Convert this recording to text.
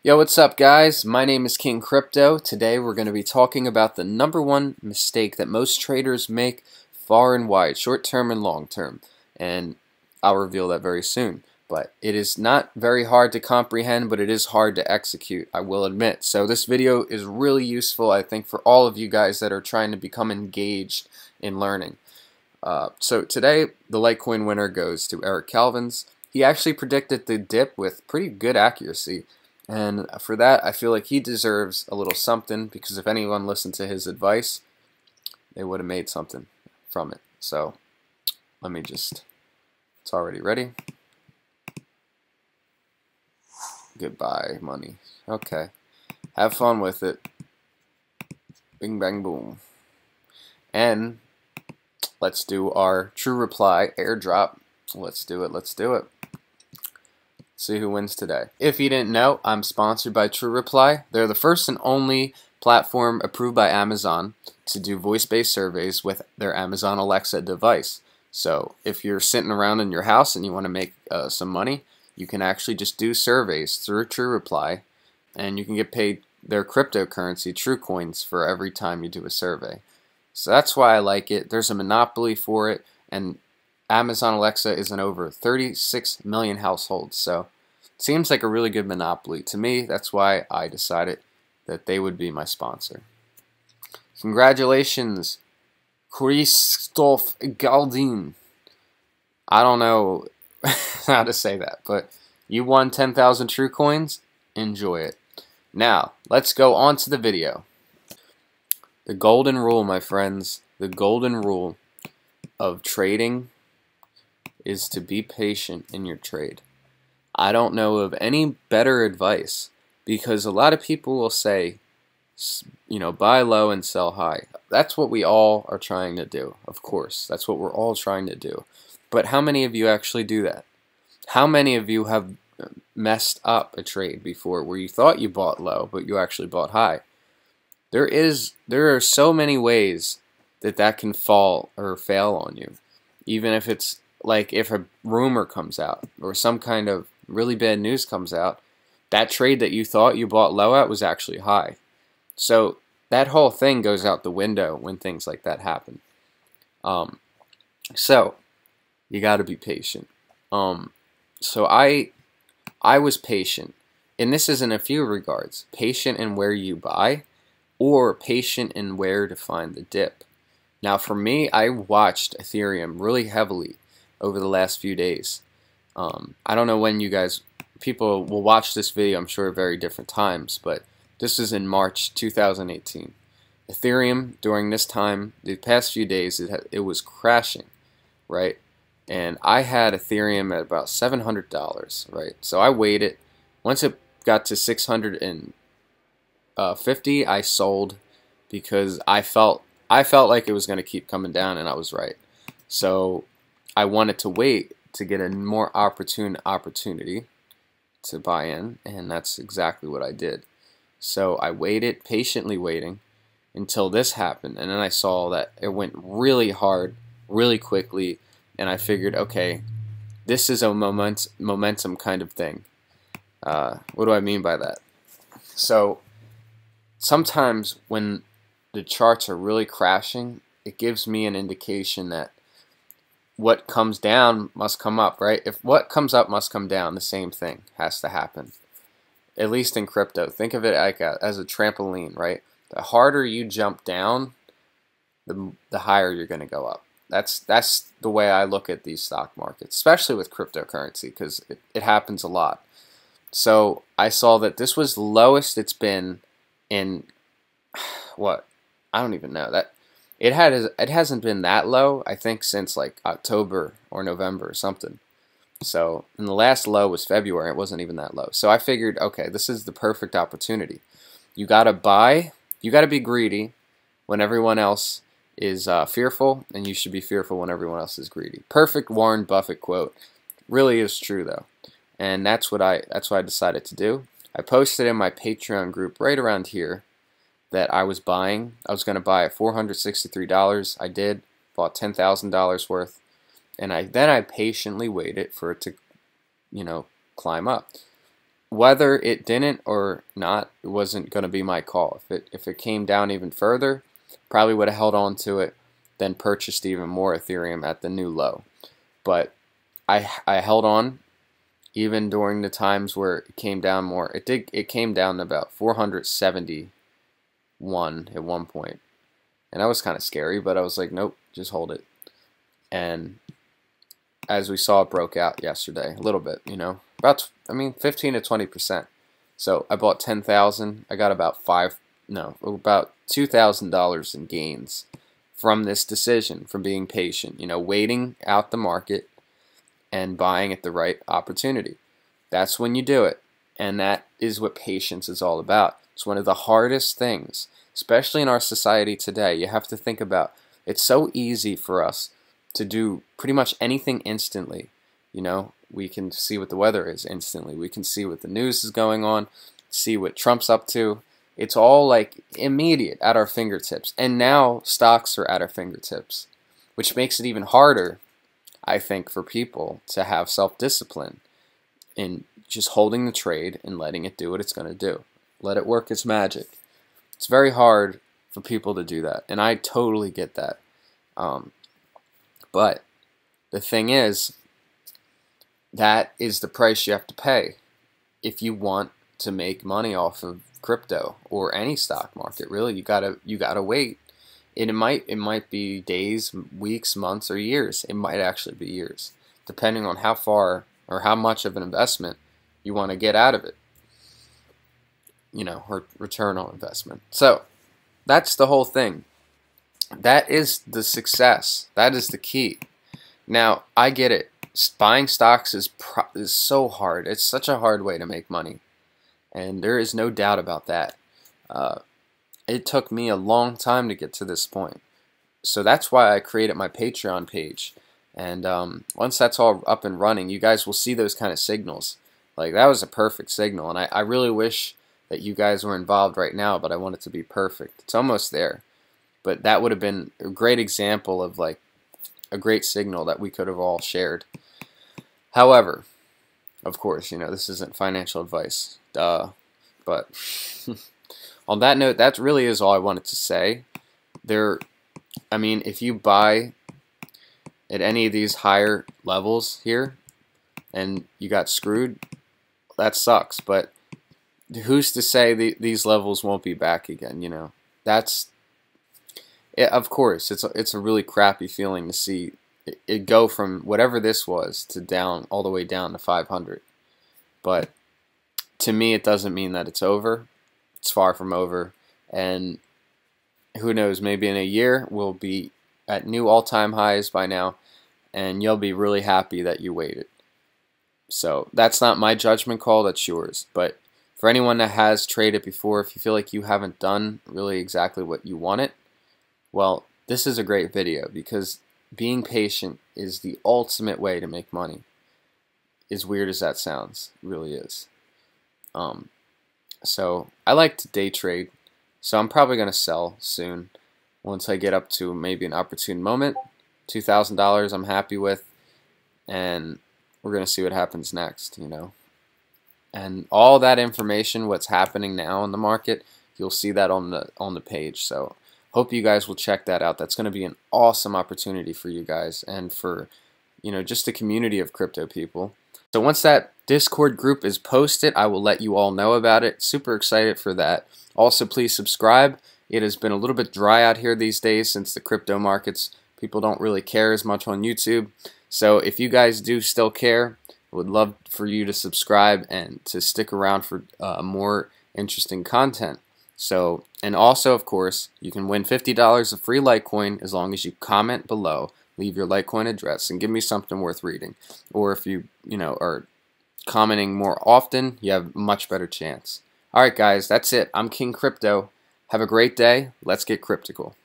Yo, what's up guys? My name is King Crypto. Today we're going to be talking about the #1 mistake that most traders make far and wide, short term and long term. And I'll reveal that very soon. But it is not very hard to comprehend, but it is hard to execute, I will admit. So this video is really useful, I think, for all of you guys that are trying to become engaged in learning. So today, the Litecoin winner goes to Eric Calvin's. He actually predicted the dip with pretty good accuracy. And for that, I feel like he deserves a little something, because if anyone listened to his advice, they would have made something from it. So let me just, it's already ready. Goodbye, money. Okay. Have fun with it. Bing, bang, boom. And let's do our true reply airdrop. Let's do it. Let's do it. See who wins today. If you didn't know, I'm sponsored by TrueReply. They're the first and only platform approved by Amazon to do voice-based surveys with their Amazon Alexa device. So if you're sitting around in your house and you want to make some money, you can actually just do surveys through TrueReply, and you can get paid their cryptocurrency, True Coins, for every time you do a survey. So that's why I like it. There's a monopoly for it, and Amazon Alexa is in over 36 million households, so it seems like a really good monopoly to me. That's why I decided that they would be my sponsor. Congratulations, Christophe Galdin. I don't know how to say that, but you won 10,000 True Coins. Enjoy it. Now, let's go on to the video. The golden rule, my friends, the golden rule of trading is to be patient in your trade. I don't know of any better advice, because a lot of people will say, you know, buy low and sell high. That's what we all are trying to do, of course. That's what we're all trying to do. But how many of you actually do that? How many of you have messed up a trade before where you thought you bought low, but you actually bought high? There are so many ways that can fall or fail on you. Even if it's like if a rumor comes out or some kind of really bad news comes out, that trade that you thought you bought low at was actually high. So that whole thing goes out the window when things like that happen. So you got to be patient. So I was patient, and this is in a few regards. Patient in where you buy, or patient in where to find the dip. Now for me, I watched Ethereum really heavily over the last few days. I don't know when people will watch this video, I'm sure at very different times, but this is in March 2018. Ethereum, during this time, the past few days, it was crashing, right? And I had Ethereum at about $700, right? So I waited. Once it got to 650, I sold, because I felt like it was going to keep coming down, and I was right. So I wanted to wait to get a more opportune opportunity to buy in, and that's exactly what I did. So I waited, patiently waiting, until this happened, and then I saw that it went really hard, really quickly, and I figured, okay, this is a momentum kind of thing. What do I mean by that? So sometimes when the charts are really crashing, it gives me an indication that what comes down must come up, right? If what comes up must come down, the same thing has to happen. At least in crypto. Think of it like as a trampoline, right? The harder you jump down, the higher you're going to go up. That's the way I look at these stock markets, especially with cryptocurrency, because it happens a lot. So I saw that this was the lowest it's been in, what? I don't even know. It hasn't been that low, I think, since like October or November or something. So, and the last low was February. It wasn't even that low. So I figured, okay, this is the perfect opportunity. You got to buy. You got to be greedy when everyone else is fearful, and you should be fearful when everyone else is greedy. Perfect Warren Buffett quote. Really is true though, and that's what I decided to do. I posted in my Patreon group right around here that I was buying. I was going to buy at $463. I did. Bought $10,000 worth. And then I patiently waited for it to, climb up. whether it didn't or not, it wasn't going to be my call. If it came down even further, probably would have held on to it, then purchased even more Ethereum at the new low. But I held on even during the times where it came down more. It came down to about 471 at one point. And that was kind of scary, but I was like, nope, just hold it. And as we saw, it broke out yesterday a little bit, about 15 to 20%. So I bought 10,000. I got about $2,000 in gains from this decision, from being patient, waiting out the market and buying at the right opportunity. That's when you do it. And that is what patience is all about. It's one of the hardest things, especially in our society today. You have to think about, it's so easy for us to do pretty much anything instantly. We can see what the weather is instantly. We can see what the news is going on, see what Trump's up to. It's all like immediate at our fingertips. And now stocks are at our fingertips, which makes it even harder, I think, for people to have self-discipline in just holding the trade and letting it do what it's going to do. Let it work its magic. It's very hard for people to do that, and I totally get that. But the thing is, that is the price you have to pay if you want to make money off of crypto or any stock market. Really, you gotta wait. It might be days, weeks, months, or years. It might actually be years, depending on how far or how much of an investment you want to get out of it. Or return on investment. So that's the whole thing. That is the success. That is the key. Now, I get it. Buying stocks is so hard. It's such a hard way to make money. And there is no doubt about that. It took me a long time to get to this point. So that's why I created my Patreon page. And once that's all up and running, you guys will see those kind of signals. Like, that was a perfect signal. And I really wish that you guys were involved right now, but I want it to be perfect. It's almost there. But that would have been a great example of like a great signal that we could have all shared. However, of course, this isn't financial advice. Duh. But on that note, that really is all I wanted to say. If you buy at any of these higher levels here and you got screwed, that sucks. But who's to say these levels won't be back again? Of course, it's a really crappy feeling to see it go from whatever this was to down, all the way down to 500. But to me, it doesn't mean that it's over. It's far from over. And who knows, maybe in a year we'll be at new all-time highs by now, and you'll be really happy that you waited. So that's not my judgment call, that's yours. But for anyone that has traded before, if you feel like you haven't done really exactly what you wanted, well, this is a great video, because being patient is the ultimate way to make money. As weird as that sounds, it really is. So I like to day trade, so I'm probably going to sell soon once I get up to maybe an opportune moment. $2,000 I'm happy with, and we're going to see what happens next, And all that information, what's happening now in the market, you'll see that on the page. So hope you guys will check that out. That's going to be an awesome opportunity for you guys and for, just the community of crypto people. So once that Discord group is posted, I will let you all know about it. Super excited for that. Also, please subscribe. It has been a little bit dry out here these days since the crypto markets. People don't really care as much on YouTube. So if you guys do still care, I would love for you to subscribe and to stick around for more interesting content. So, and also, of course, you can win $50 of free Litecoin as long as you comment below, leave your Litecoin address, and give me something worth reading. Or if you, are commenting more often, you have a much better chance. Alright guys, that's it. I'm King Crypto. Have a great day. Let's get cryptical.